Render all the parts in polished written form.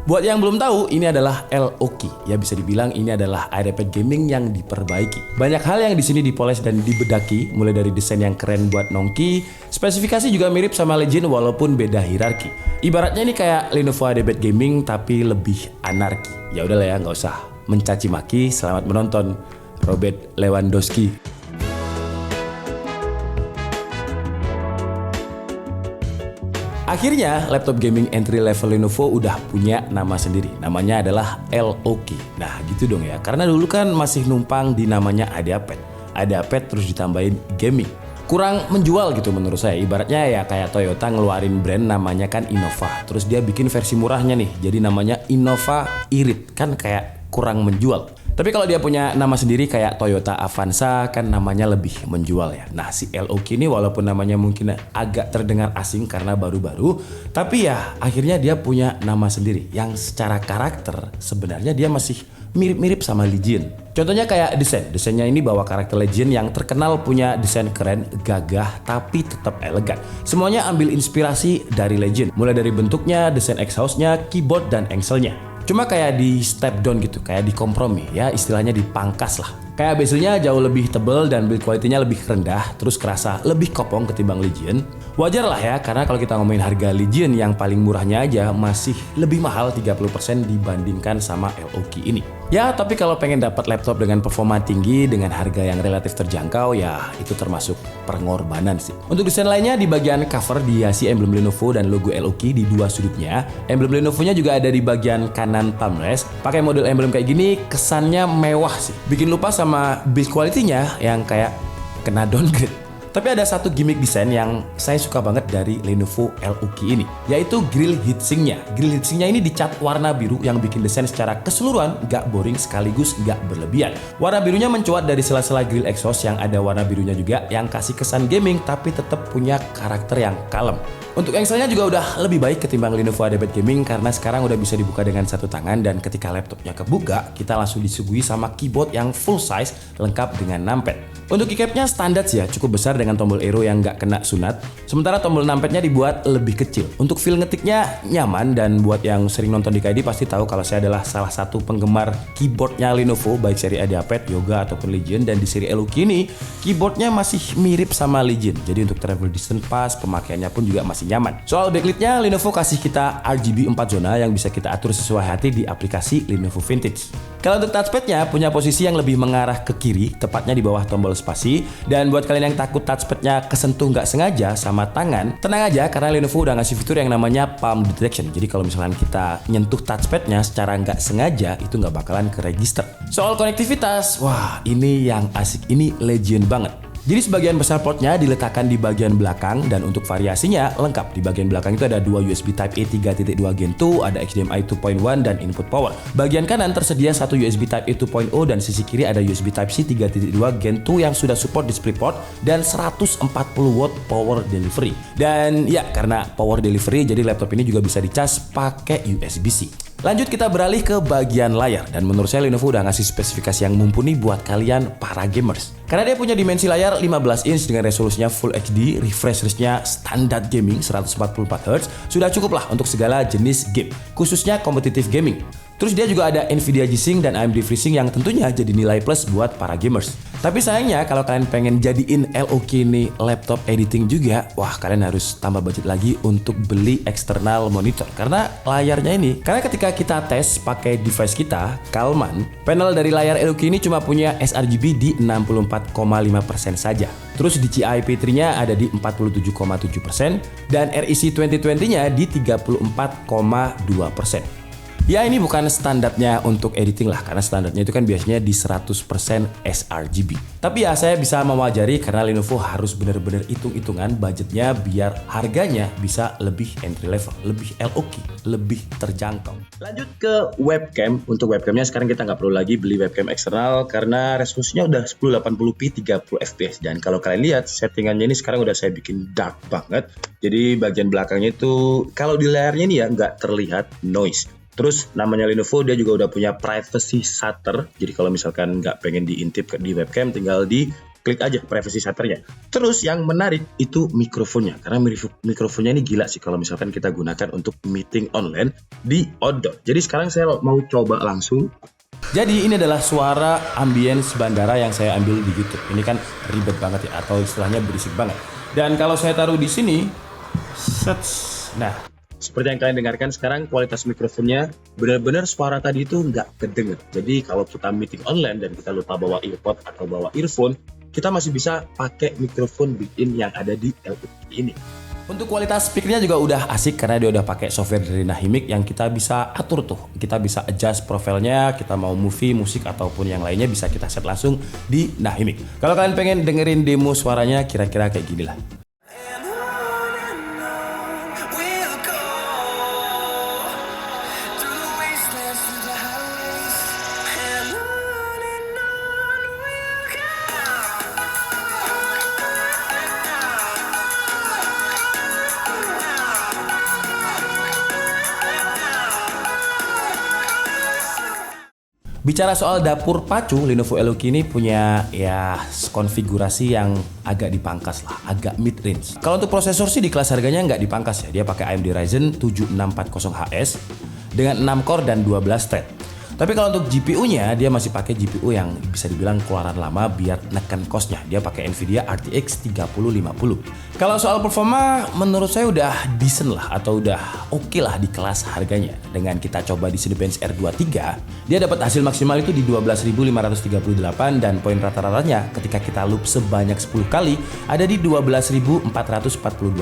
Buat yang belum tahu, ini adalah L-Oki. Ya bisa dibilang ini adalah iPad gaming yang diperbaiki. Banyak hal yang di sini dipoles dan dibedaki, mulai dari desain yang keren buat nongki, spesifikasi juga mirip sama Legend walaupun beda hierarki. Ibaratnya ini kayak Lenovo iPad gaming tapi lebih anarki. Ya udahlah ya, nggak usah mencaci maki. Selamat menonton, Robert Lewandowski. Akhirnya, laptop gaming entry level Lenovo udah punya nama sendiri. Namanya adalah L-Oki. Nah, gitu dong ya. Karena dulu kan masih numpang di namanya iPad. iPad terus ditambahin gaming. Kurang menjual gitu menurut saya. Ibaratnya ya kayak Toyota ngeluarin brand namanya kan Innova. Terus dia bikin versi murahnya nih. Jadi namanya Innova Irit. Kan kayak kurang menjual. Tapi kalau dia punya nama sendiri kayak Toyota Avanza kan namanya lebih menjual ya. Nah si L-Oki ini walaupun namanya mungkin agak terdengar asing karena baru-baru, tapi ya akhirnya dia punya nama sendiri yang secara karakter sebenarnya dia masih mirip-mirip sama Legion. Contohnya kayak desainnya ini bawa karakter Legion yang terkenal punya desain keren, gagah, tapi tetap elegan. Semuanya ambil inspirasi dari Legion, mulai dari bentuknya, desain exhaustnya, keyboard, dan engselnya. Cuma kayak di step down gitu, kayak di kompromi ya, istilahnya dipangkas lah. Kayak bezelnya jauh lebih tebal dan build quality-nya lebih rendah, terus kerasa lebih kopong ketimbang Legion. Wajar lah ya, karena kalau kita ngomongin harga Legion yang paling murahnya aja masih lebih mahal 30% dibandingkan sama L-Oki ini. Ya, tapi kalau pengen dapat laptop dengan performa tinggi dengan harga yang relatif terjangkau, ya itu termasuk pengorbanan sih. Untuk desain lainnya di bagian cover dihiasi emblem Lenovo dan logo L-Oki di dua sudutnya. Emblem Lenovo-nya juga ada di bagian kanan palmrest. Pakai model emblem kayak gini kesannya mewah sih. Bikin lupa sama build quality-nya yang kayak kena downgrade. Tapi ada satu gimmick desain yang saya suka banget dari Lenovo L-Oki ini, yaitu grill heatsinknya. Grill heatsinknya ini dicat warna biru yang bikin desain secara keseluruhan gak boring sekaligus gak berlebihan. Warna birunya mencuat dari sela-sela grill exhaust yang ada warna birunya juga yang kasih kesan gaming tapi tetap punya karakter yang kalem. Untuk engselnya juga udah lebih baik ketimbang Lenovo iPad gaming karena sekarang udah bisa dibuka dengan satu tangan dan ketika laptopnya kebuka, kita langsung disuguhi sama keyboard yang full size lengkap dengan numpad. Untuk keycapnya standar sih ya, cukup besar dengan tombol arrow yang nggak kena sunat. Sementara tombol numpadnya dibuat lebih kecil. Untuk feel ngetiknya nyaman dan buat yang sering nonton di KD pasti tahu kalau saya adalah salah satu penggemar keyboardnya Lenovo baik seri iPad, Yoga ataupun Legion, dan di seri L-Oki ini keyboardnya masih mirip sama Legion. Jadi untuk travel distance pass, pemakaiannya pun juga masih nyaman. Soal backlightnya, Lenovo kasih kita RGB 4 zona yang bisa kita atur sesuai hati di aplikasi Lenovo Vintage. Kalau untuk touchpadnya punya posisi yang lebih mengarah ke kiri, tepatnya di bawah tombol spasi. Dan buat kalian yang takut touchpadnya kesentuh nggak sengaja sama tangan, tenang aja karena Lenovo udah ngasih fitur yang namanya palm detection. Jadi kalau misalkan kita nyentuh touchpadnya secara nggak sengaja, itu nggak bakalan ke register. Soal konektivitas, wah ini yang asik, ini Legion banget. Jadi sebagian besar portnya diletakkan di bagian belakang dan untuk variasinya lengkap. Di bagian belakang itu ada dua USB Type A 3.2 Gen 2, ada HDMI 2.1 dan input power. Bagian kanan tersedia satu USB Type A 2.0 dan sisi kiri ada USB Type C 3.2 Gen 2 yang sudah support DisplayPort dan 140 watt power delivery. Dan ya karena power delivery jadi laptop ini juga bisa dicas pakai USB-C. Lanjut kita beralih ke bagian layar dan menurut saya Lenovo udah ngasih spesifikasi yang mumpuni buat kalian para gamers. Karena dia punya dimensi layar 15 inch dengan resolusinya Full HD, refresh rate-nya standar gaming 144Hz, sudah cukup lah untuk segala jenis game, khususnya kompetitif gaming. Terus dia juga ada Nvidia G-Sync dan AMD FreeSync yang tentunya jadi nilai plus buat para gamers. Tapi sayangnya kalau kalian pengen jadiin L-Oki ini laptop editing juga, wah kalian harus tambah budget lagi untuk beli external monitor. Karena layarnya ini, karena ketika kita tes pakai device kita, Kalman, panel dari layar L-Oki ini cuma punya sRGB di 64,5% saja. Terus di CIP3-nya ada di 47,7% dan REC 2020-nya di 34,2%. Ya ini bukan standarnya untuk editing lah, karena standarnya itu kan biasanya di 100% sRGB. Tapi ya saya bisa mewajari karena Lenovo harus benar-benar hitung-hitungan budgetnya biar harganya bisa lebih entry level, lebih L-Oki, lebih terjangkau. Lanjut ke webcam. Untuk webcamnya sekarang kita nggak perlu lagi beli webcam eksternal karena resolusinya udah 1080p 30fps. Dan kalau kalian lihat settingannya ini sekarang udah saya bikin dark banget. Jadi bagian belakangnya itu kalau di layarnya ini ya nggak terlihat noise. Terus namanya Lenovo dia juga udah punya privacy shutter. Jadi kalau misalkan nggak pengen diintip di webcam tinggal di klik aja privacy setternya. Terus yang menarik itu mikrofonnya, karena mikrofonnya ini gila sih kalau misalkan kita gunakan untuk meeting online di outdoor. Jadi sekarang saya mau coba langsung. Jadi ini adalah suara ambience bandara yang saya ambil di YouTube. Ini kan ribet banget ya, atau istilahnya berisik banget. Dan kalau saya taruh di sini, nah, seperti yang kalian dengarkan sekarang, kualitas mikrofonnya benar-benar suara tadi itu nggak kedenger. Jadi kalau kita meeting online dan kita lupa bawa earpod atau bawa earphone, kita masih bisa pakai mikrofon built-in yang ada di LOK ini. Untuk kualitas speakernya juga udah asik karena dia udah pakai software dari Nahimic yang kita bisa atur tuh. Kita bisa adjust profilnya, kita mau movie, musik ataupun yang lainnya bisa kita set langsung di Nahimic. Kalau kalian pengen dengerin demo suaranya kira-kira kayak gini lah. Bicara soal dapur pacu, Lenovo Eloki ini punya ya konfigurasi yang agak dipangkas lah, agak mid range. Kalau untuk prosesor sih di kelas harganya nggak dipangkas ya, dia pakai AMD Ryzen 7640HS dengan 6 core dan 12 thread. Tapi kalau untuk GPU-nya dia masih pakai GPU yang bisa dibilang keluaran lama biar neken cost-nya. Dia pakai Nvidia RTX 3050. Kalau soal performa menurut saya udah decent lah atau udah oke lah di kelas harganya. Dengan kita coba di Cinebench R23, dia dapat hasil maksimal itu di 12.538 dan poin rata-ratanya ketika kita loop sebanyak 10 kali ada di 12.442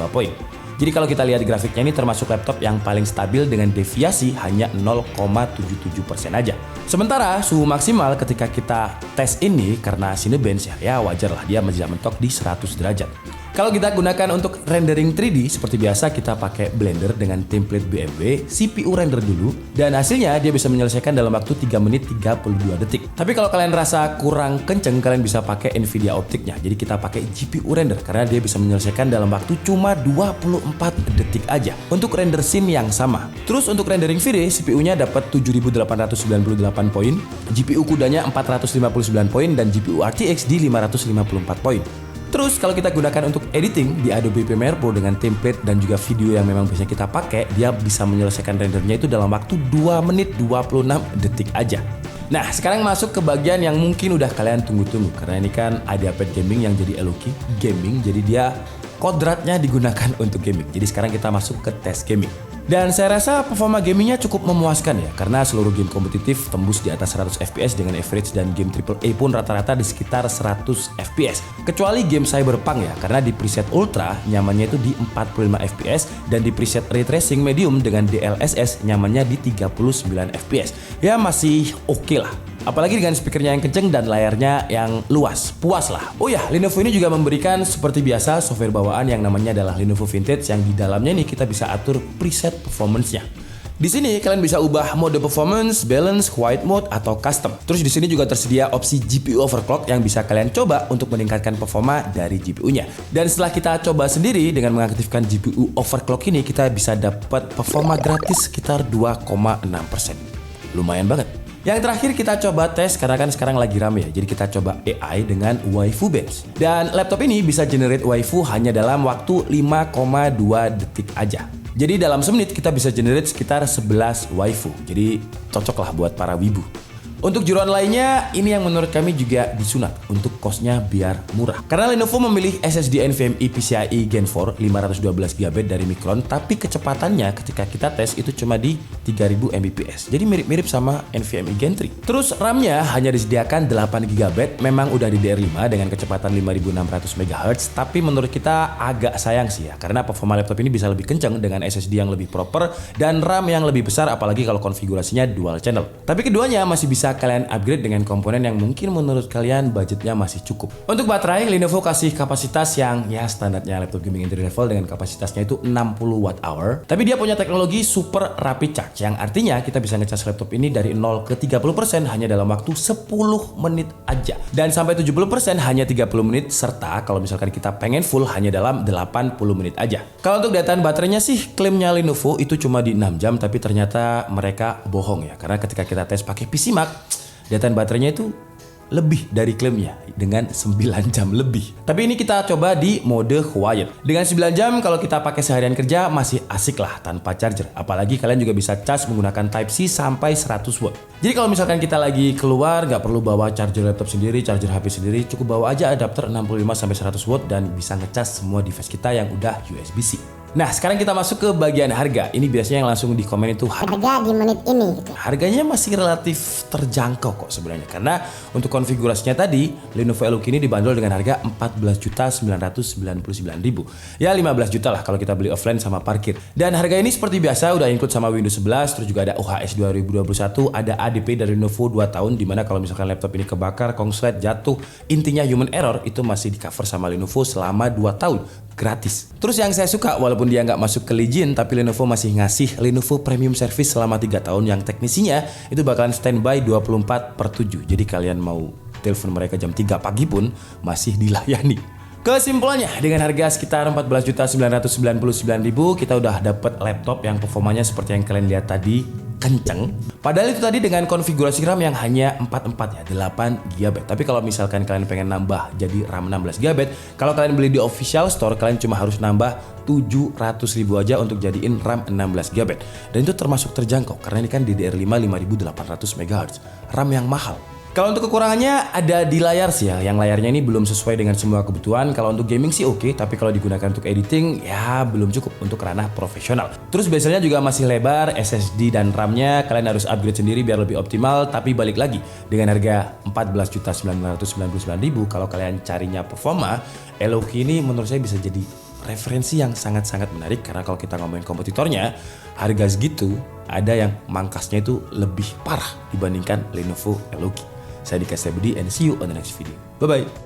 poin. Jadi kalau kita lihat grafiknya ini termasuk laptop yang paling stabil dengan deviasi hanya 0,77% aja. Sementara suhu maksimal ketika kita tes ini karena Cinebench ya wajar lah dia tidak mentok di 100 derajat. Kalau kita gunakan untuk rendering 3D seperti biasa kita pakai Blender dengan template BMW, CPU render dulu dan hasilnya dia bisa menyelesaikan dalam waktu 3 menit 32 detik. Tapi kalau kalian rasa kurang kenceng kalian bisa pakai Nvidia Optic-nya. Jadi kita pakai GPU render karena dia bisa menyelesaikan dalam waktu cuma 24 detik aja untuk render scene yang sama. Terus untuk rendering video CPU-nya dapat 7898 poin, GPU kudanya 459 poin dan GPU RTX di 554 poin. Terus kalau kita gunakan untuk editing di Adobe Premiere Pro dengan template dan juga video yang memang biasa kita pakai, dia bisa menyelesaikan rendernya itu dalam waktu 2 menit 26 detik aja. Nah sekarang masuk ke bagian yang mungkin udah kalian tunggu-tunggu karena ini kan ada pad gaming yang jadi Eloki gaming, jadi dia kodratnya digunakan untuk gaming. Jadi sekarang kita masuk ke tes gaming. Dan saya rasa performa gamingnya cukup memuaskan ya, karena seluruh game kompetitif tembus di atas 100 FPS dengan average dan game AAA pun rata-rata di sekitar 100 FPS. Kecuali game Cyberpunk ya, karena di preset Ultra nyamannya itu di 45 FPS dan di preset Ray Tracing Medium dengan DLSS nyamannya di 39 FPS. Ya masih oke lah. Apalagi dengan speakernya yang kenceng dan layarnya yang luas, puas lah. Oh ya, Lenovo ini juga memberikan seperti biasa software bawaan yang namanya adalah Lenovo Vintage yang di dalamnya nih kita bisa atur preset performance-nya. Di sini kalian bisa ubah mode performance, balance, quiet mode atau custom. Terus di sini juga tersedia opsi GPU overclock yang bisa kalian coba untuk meningkatkan performa dari GPU-nya. Dan setelah kita coba sendiri dengan mengaktifkan GPU overclock ini kita bisa dapat performa gratis sekitar 2,6%. Lumayan banget. Yang terakhir kita coba tes karena kan sekarang lagi rame ya. Jadi kita coba AI dengan Waifu Bench. Dan laptop ini bisa generate waifu hanya dalam waktu 5,2 detik aja. Jadi dalam semenit kita bisa generate sekitar 11 waifu. Jadi cocok lah buat para wibu. Untuk jeroan lainnya, ini yang menurut kami juga disunat untuk cost-nya biar murah. Karena Lenovo memilih SSD NVMe PCIe Gen 4 512GB dari Micron, tapi kecepatannya ketika kita tes itu cuma di 3000 Mbps. Jadi mirip-mirip sama NVMe Gen 3. Terus RAM-nya hanya disediakan 8GB, memang udah di DDR5 dengan kecepatan 5600 MHz, tapi menurut kita agak sayang sih ya, karena performa laptop ini bisa lebih kencang dengan SSD yang lebih proper dan RAM yang lebih besar apalagi kalau konfigurasinya dual channel. Tapi keduanya masih bisa kalian upgrade dengan komponen yang mungkin menurut kalian budgetnya masih cukup. Untuk baterai, Lenovo kasih kapasitas yang ya standarnya laptop gaming entry level dengan kapasitasnya itu 60 Wh. Tapi dia punya teknologi super rapid charge yang artinya kita bisa ngecas laptop ini dari 0 ke 30% hanya dalam waktu 10 menit aja. Dan sampai 70% hanya 30 menit serta kalau misalkan kita pengen full hanya dalam 80 menit aja. Kalau untuk dataan baterainya sih klaimnya Lenovo itu cuma di 6 jam tapi ternyata mereka bohong ya. Karena ketika kita tes pakai PC Mac dataan baterainya itu lebih dari klaimnya dengan 9 jam lebih. Tapi ini kita coba di mode wired. Dengan 9 jam kalau kita pakai seharian kerja masih asik lah tanpa charger. Apalagi kalian juga bisa charge menggunakan Type-C sampai 100 watt. Jadi kalau misalkan kita lagi keluar nggak perlu bawa charger laptop sendiri, charger HP sendiri, cukup bawa aja adapter 65 sampai 100 watt dan bisa ngecas semua device kita yang udah USB-C. Nah, sekarang kita masuk ke bagian harga. Ini biasanya yang langsung di komen itu harga di menit ini gitu. Harganya masih relatif terjangkau kok sebenarnya. Karena untuk konfigurasinya tadi, Lenovo Eloki ini dibanderol dengan harga 14.999.000. Ya 15 juta lah kalau kita beli offline sama parkir. Dan harga ini seperti biasa udah include sama Windows 11, terus juga ada UHS 2021, ada ADP dari Lenovo 2 tahun dimana kalau misalkan laptop ini kebakar, konslet, jatuh, intinya human error itu masih di cover sama Lenovo selama 2 tahun. Gratis. Terus yang saya suka walaupun dia nggak masuk ke Legion tapi Lenovo masih ngasih Lenovo Premium Service selama 3 tahun yang teknisinya itu bakalan standby 24/7. Jadi kalian mau telepon mereka jam 3 pagi pun masih dilayani. Kesimpulannya, dengan harga sekitar 14.999.000 kita udah dapet laptop yang performanya seperti yang kalian lihat tadi, kenceng. Padahal itu tadi dengan konfigurasi RAM yang hanya 44 ya, 8 GB. Tapi kalau misalkan kalian pengen nambah jadi RAM 16 GB, kalau kalian beli di official store kalian cuma harus nambah 700.000 aja untuk jadiin RAM 16 GB. Dan itu termasuk terjangkau karena ini kan DDR5 5800 MHz, RAM yang mahal. Kalau untuk kekurangannya ada di layar sih ya, yang layarnya ini belum sesuai dengan semua kebutuhan. Kalau untuk gaming sih oke, tapi kalau digunakan untuk editing ya belum cukup untuk ranah profesional. Terus biasanya juga masih lebar, SSD dan RAM-nya kalian harus upgrade sendiri biar lebih optimal. Tapi balik lagi, dengan harga 14.999.000 kalau kalian carinya performa, Eloki ini menurut saya bisa jadi referensi yang sangat-sangat menarik. Karena kalau kita ngomongin kompetitornya, harga segitu ada yang mangkasnya itu lebih parah dibandingkan Lenovo Eloki. Saya Dika Budi and see you on the next video. Bye-bye.